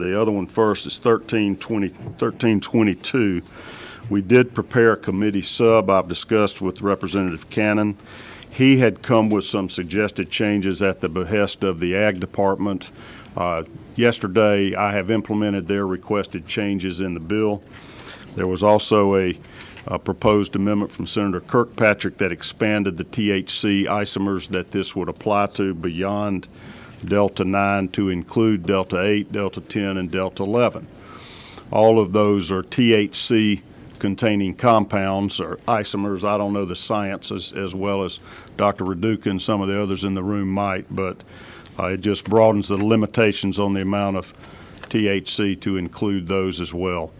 The other one first is 1322. We did prepare a committee sub I've discussed with Representative Cannon. He had come with some suggested changes at the behest of the Ag Department. Yesterday, I have implemented their requested changes in the bill. There was also a proposed amendment from Senator Kirkpatrick that expanded the THC isomers that this would apply to beyond Delta 9 to include Delta 8, Delta 10, and Delta 11. All of those are THC containing compounds or isomers. I don't know the science as well as Dr. Raduca and some of the others in the room might, but it just broadens the limitations on the amount of THC to include those as well.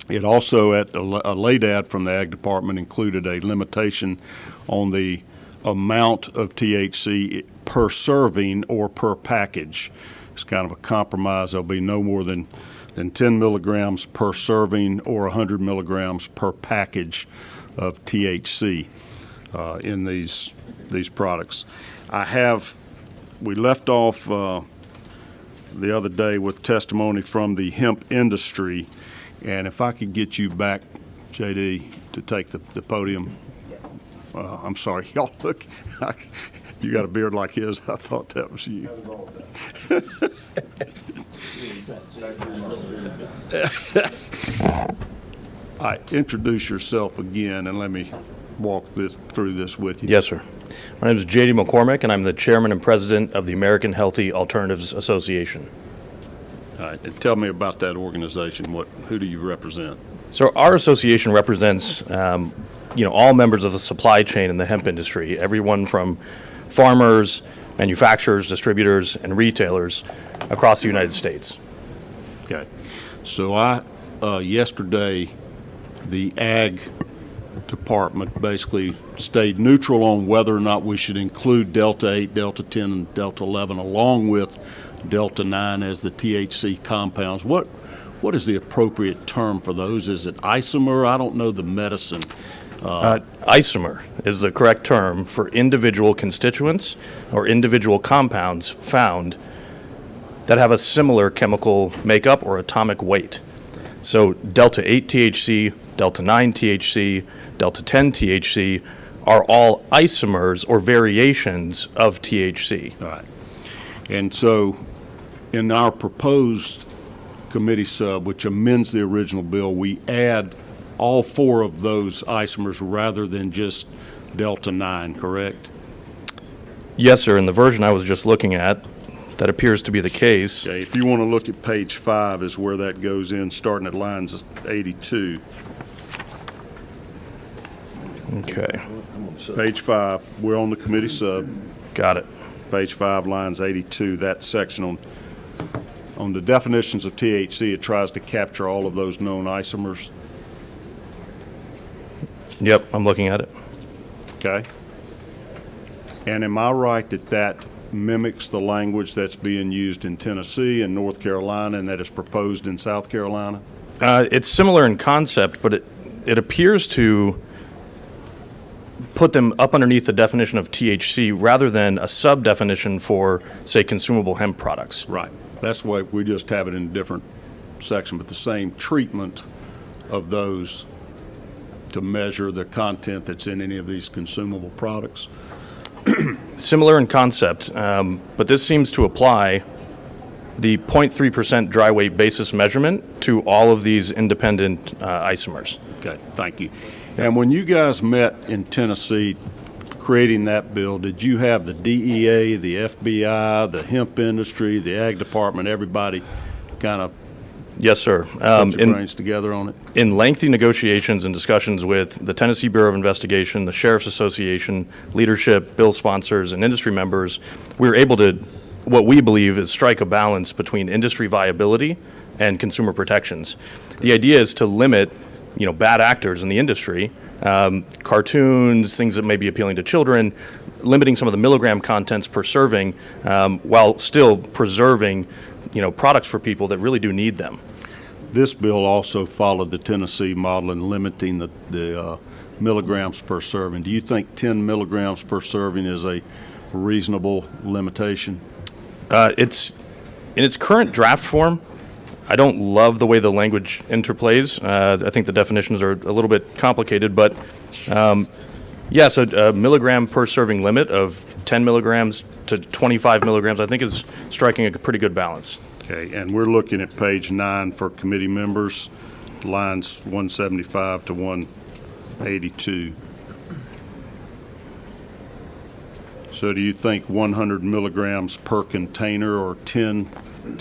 It also, at a late ad from the Ag Department, included a limitation on the amount of THC per serving or per package. It's kind of a compromise. There'll be no more than 10 milligrams per serving or 100 milligrams per package of THC in these products. We left off the other day with testimony from the hemp industry, and if I could get you back, JD, to take the podium. I'm sorry, y'all look, you got a beard like his. I thought that was you. All right, introduce yourself again and let me walk through this with you. Yes, sir. My name is J.D. McCormick, and I'm the chairman and president of the American Healthy Alternatives Association. All right, and tell me about that organization. Who do you represent? So our association represents all members of the supply chain in the hemp industry, everyone from farmers, manufacturers, distributors, and retailers across the United States. Okay. So yesterday, the Ag Department basically stayed neutral on whether or not we should include Delta 8, Delta 10, and Delta 11 along with Delta 9 as the THC compounds. What is the appropriate term for those? Is it isomer? I don't know the medicine. Isomer is the correct term for individual constituents or individual compounds found that have a similar chemical makeup or atomic weight. So Delta 8 THC, Delta 9 THC, Delta 10 THC are all isomers or variations of THC. All right. And so in our proposed committee sub, which amends the original bill, we add all four of those isomers rather than just Delta 9, correct? Yes, sir. In the version I was just looking at, that appears to be the case. Okay, if you want to look at page 5 is where that goes in, starting at lines 82. Okay. Page 5, we're on the committee sub. Got it. Page 5, lines 82, that section on the definitions of THC, it tries to capture all of those known isomers. Yep, I'm looking at it. Okay. And am I right that mimics the language that's being used in Tennessee and North Carolina and that is proposed in South Carolina? It's similar in concept, but it appears to put them up underneath the definition of THC rather than a sub-definition for, say, consumable hemp products. Right. That's why we just have it in a different section, but the same treatment of those to measure the content that's in any of these consumable products. Similar in concept, but this seems to apply the 0.3% dry weight basis measurement to all of these independent isomers. Okay, thank you. And when you guys met in Tennessee creating that bill, did you have the DEA, the FBI, the hemp industry, the Ag Department, everybody kind of Yes, sir. put your brains together on it? In lengthy negotiations and discussions with the Tennessee Bureau of Investigation, the Sheriff's Association, leadership, bill sponsors, and industry members, we were able to, what we believe is strike a balance between industry viability and consumer protections. The idea is to limit, bad actors in the industry, cartoons, things that may be appealing to children, limiting some of the milligram contents per serving, while still preserving products for people that really do need them. This bill also followed the Tennessee model in limiting the milligrams per serving. Do you think 10 milligrams per serving is a reasonable limitation? It's in its current draft form, I don't love the way the language interplays. I think the definitions are a little bit complicated, but yeah, so a milligram per serving limit of 10 milligrams to 25 milligrams, I think is striking a pretty good balance. Okay, and we're looking at page 9 for committee members, lines 175 to 182. So do you think 100 milligrams per container or 10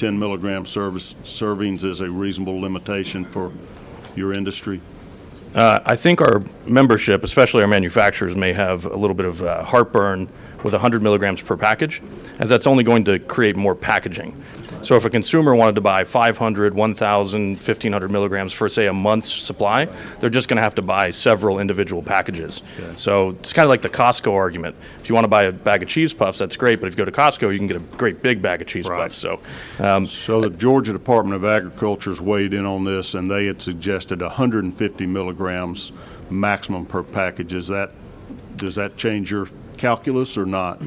milligram servings is a reasonable limitation for your industry? I think our membership, especially our manufacturers, may have a little bit of heartburn with 100 milligrams per package, as that's only going to create more packaging. So if a consumer wanted to buy 500, 1,000, 1,500 milligrams for, say, a month's supply, they're just going to have to buy several individual packages. Okay. So it's kind of like the Costco argument. If you want to buy a bag of cheese puffs, that's great, but if you go to Costco, you can get a great big bag of cheese puffs. So the Georgia Department of Agriculture's weighed in on this, and they had suggested 150 milligrams maximum per package. Does that change your calculus or not?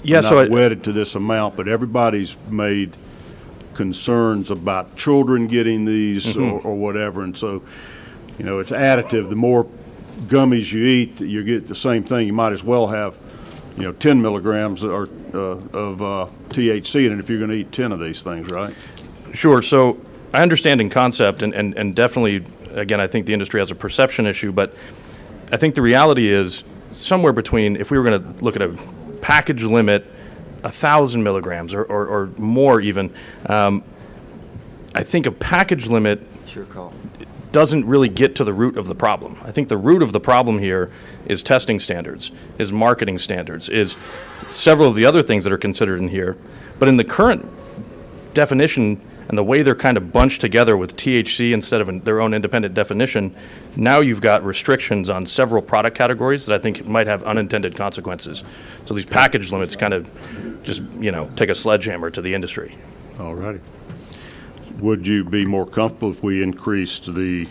Yeah, I'm not wedded to this amount, but everybody's made concerns about children getting these or whatever, and so, it's additive. The more gummies you eat, you get the same thing. You might as well have, 10 milligrams of THC in it if you're going to eat 10 of these things, right? Sure. So I understand in concept, and definitely, again, I think the industry has a perception issue, but I think the reality is somewhere between, if we were going to look at a package limit, 1,000 milligrams or more even, I think a package limit doesn't really get to the root of the problem. I think the root of the problem here is testing standards, is marketing standards, is several of the other things that are considered in here. But in the current definition and the way they're kind of bunched together with THC instead of their own independent definition, now you've got restrictions on several product categories that I think might have unintended consequences. So these package limits kind of just, take a sledgehammer to the industry. All righty. Would you be more comfortable if we increased the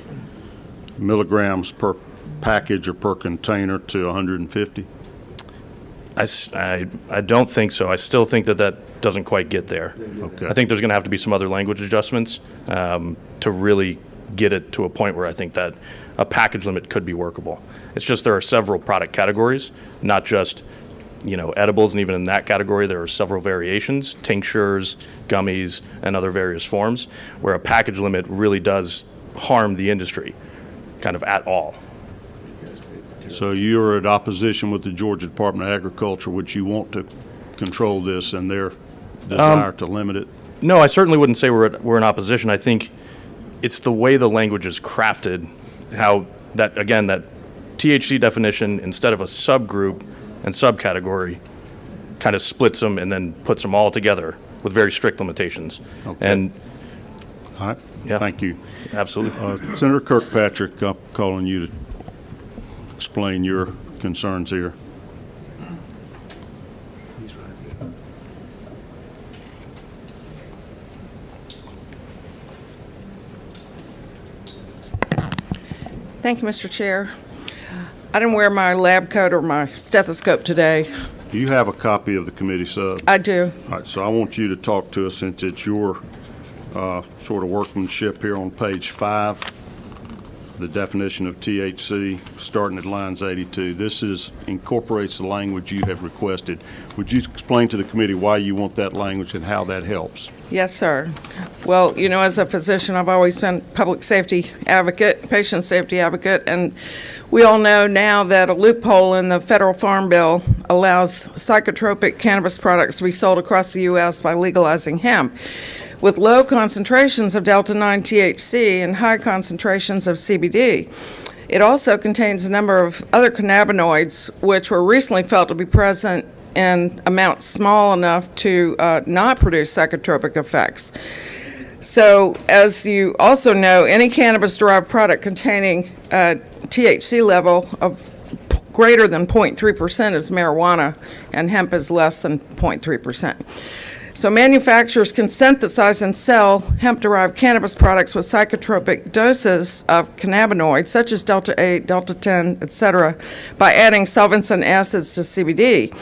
milligrams per package or per container to 150? I don't think so. I still think that doesn't quite get there. Okay. I think there's going to have to be some other language adjustments to really get it to a point where I think that a package limit could be workable. It's just there are several product categories, not just edibles, and even in that category there are several variations, tinctures, gummies, and other various forms, where a package limit really does harm the industry kind of at all. So you're at opposition with the Georgia Department of Agriculture, which you want to control this and their desire to limit it? No, I certainly wouldn't say we're in opposition. I think it's the way the language is crafted, how that THC definition, instead of a subgroup and subcategory, kind of splits them and then puts them all together with very strict limitations. Okay. And all right. Yeah, thank you. Absolutely. Senator Kirkpatrick, I'm calling you to explain your concerns here. Thank you, Mr. Chair. I didn't wear my lab coat or my stethoscope today. Do you have a copy of the committee sub? I do. All right, so I want you to talk to us, since it's your sort of workmanship here on page 5, the definition of THC, starting at lines 82. This incorporates the language you have requested. Would you explain to the committee why you want that language and how that helps? Yes, sir. Well, as a physician, I've always been public safety advocate, patient safety advocate, and we all know now that a loophole in the federal farm bill allows psychotropic cannabis products to be sold across the U.S. by legalizing hemp. With low concentrations of delta-9 THC and high concentrations of CBD. It also contains a number of other cannabinoids which were recently felt to be present in amounts small enough to not produce psychotropic effects. So, as you also know, any cannabis-derived product containing a THC level of greater than 0.3% is marijuana, and hemp is less than 0.3%. So manufacturers can synthesize and sell hemp-derived cannabis products with psychotropic doses of cannabinoids, such as delta-8, delta-10, etc., by adding solvents and acids to CBD.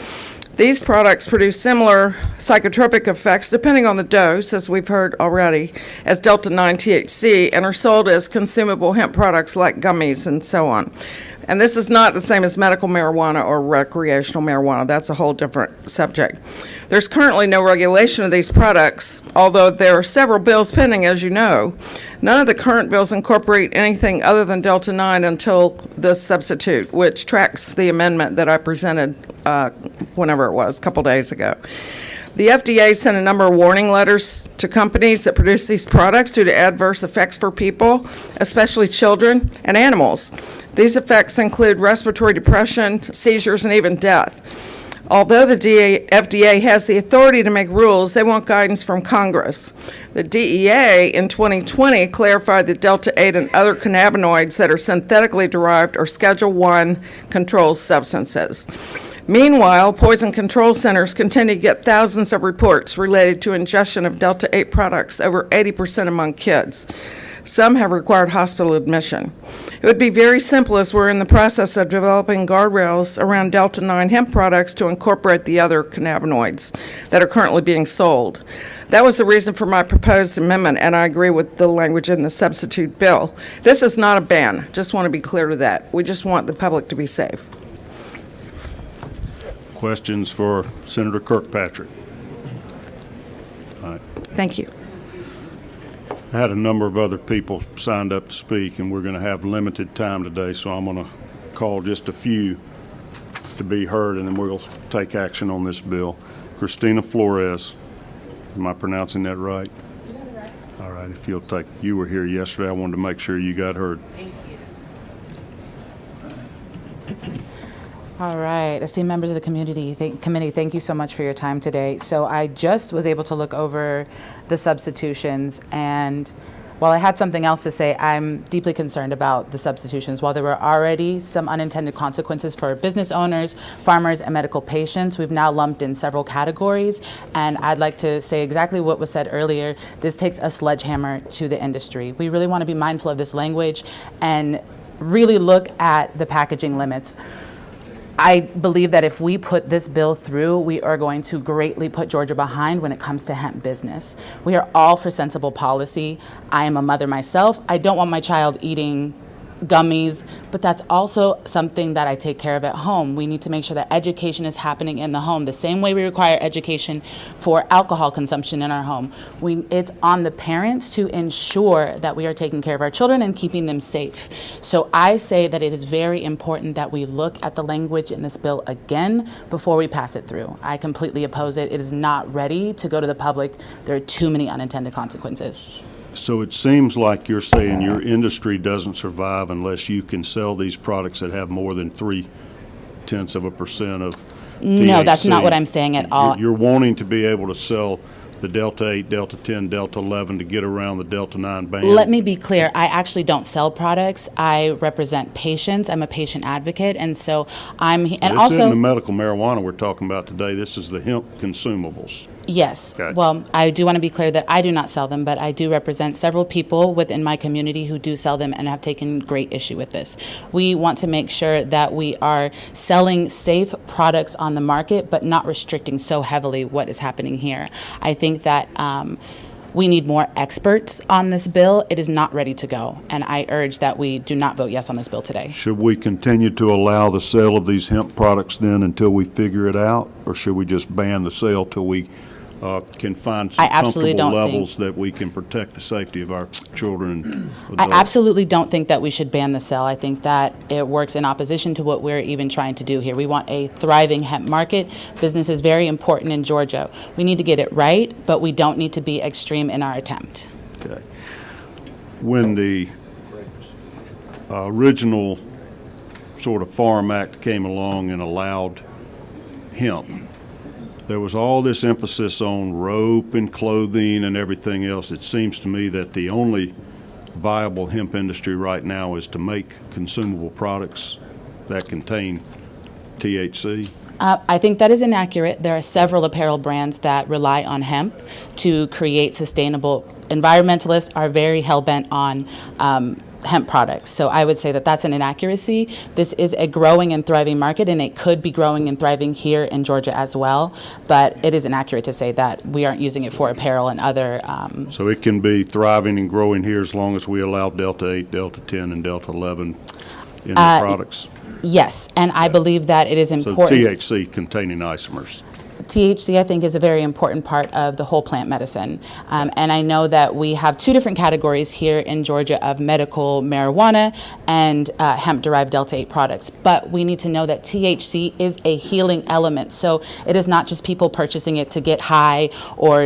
These products produce similar psychotropic effects, depending on the dose, as we've heard already, as Delta-9 THC, and are sold as consumable hemp products like gummies and so on. And this is not the same as medical marijuana or recreational marijuana. That's a whole different subject. There's currently no regulation of these products, although there are several bills pending, as you know. None of the current bills incorporate anything other than Delta-9 until this substitute, which tracks the amendment that I presented whenever it was, a couple days ago. The FDA sent a number of warning letters to companies that produce these products due to adverse effects for people, especially children and animals. These effects include respiratory depression, seizures, and even death. Although the FDA has the authority to make rules, they want guidance from Congress. The DEA in 2020 clarified that Delta-8 and other cannabinoids that are synthetically derived are Schedule I controlled substances. Meanwhile, poison control centers continue to get thousands of reports related to ingestion of Delta-8 products, over 80% among kids. Some have required hospital admission. It would be very simple, as we're in the process of developing guardrails around Delta-9 hemp products to incorporate the other cannabinoids that are currently being sold. That was the reason for my proposed amendment, and I agree with the language in the substitute bill. This is not a ban. Just want to be clear to that. We just want the public to be safe. Questions for Senator Kirkpatrick? All right. Thank you. I had a number of other people signed up to speak, and we're going to have limited time today, so I'm going to call just a few to be heard, and then we'll take action on this bill. Christina Flores, am I pronouncing that right? You got it right. All right, if you'll take, you were here yesterday, I wanted to make sure you got heard. Thank you. All right, esteemed members of the committee, thank you so much for your time today. So I just was able to look over the substitutions, and while I had something else to say, I'm deeply concerned about the substitutions. While there were already some unintended consequences for business owners, farmers, and medical patients, we've now lumped in several categories, and I'd like to say exactly what was said earlier. This takes a sledgehammer to the industry. We really want to be mindful of this language and really look at the packaging limits. I believe that if we put this bill through, we are going to greatly put Georgia behind when it comes to hemp business. We are all for sensible policy. I am a mother myself. I don't want my child eating gummies, but that's also something that I take care of at home. We need to make sure that education is happening in the home, the same way we require education for alcohol consumption in our home. It's on the parents to ensure that we are taking care of our children and keeping them safe. So I say that it is very important that we look at the language in this bill again before we pass it through. I completely oppose it. It is not ready to go to the public. There are too many unintended consequences. So it seems like you're saying your industry doesn't survive unless you can sell these products that have more than 0.3% of THC. No, that's not what I'm saying at all. You're wanting to be able to sell the Delta-8, Delta-10, Delta-11 to get around the Delta-9 ban? Let me be clear. I actually don't sell products. I represent patients. I'm a patient advocate, and so I'm. And this also, isn't the medical marijuana we're talking about today. This is the hemp consumables. yes. Gotcha. Well, I do want to be clear that I do not sell them, but I do represent several people within my community who do sell them and have taken great issue with this. We want to make sure that we are selling safe products on the market, but not restricting so heavily what is happening here. I think that we need more experts on this bill. It is not ready to go, and I urge that we do not vote yes on this bill today. Should we continue to allow the sale of these hemp products then until we figure it out, or should we just ban the sale till we can find some I absolutely comfortable don't levels that we can protect the safety of our children and adults? I absolutely don't think that we should ban the sale. I think that it works in opposition to what we're even trying to do here. We want a thriving hemp market. Business is very important in Georgia. We need to get it right, but we don't need to be extreme in our attempt. Okay. When the original sort of Farm Act came along and allowed hemp, there was all this emphasis on rope and clothing and everything else. It seems to me that the only viable hemp industry right now is to make consumable products that contain THC. I think that is inaccurate. There are several apparel brands that rely on hemp to create sustainable. Environmentalists are very hell-bent on hemp products. So I would say that that's an inaccuracy. This is a growing and thriving market, and it could be growing and thriving here in Georgia as well. But it is inaccurate to say that we aren't using it for apparel and other. So it can be thriving and growing here as long as we allow Delta 8, Delta 10, and Delta 11 in the products. Yes, and I believe that it is So important. THC containing isomers. THC, I think, is a very important part of the whole plant medicine. And I know that we have two different categories here in Georgia of medical marijuana and hemp-derived Delta-8 products. But we need to know that THC is a healing element. So it is not just people purchasing it to get high or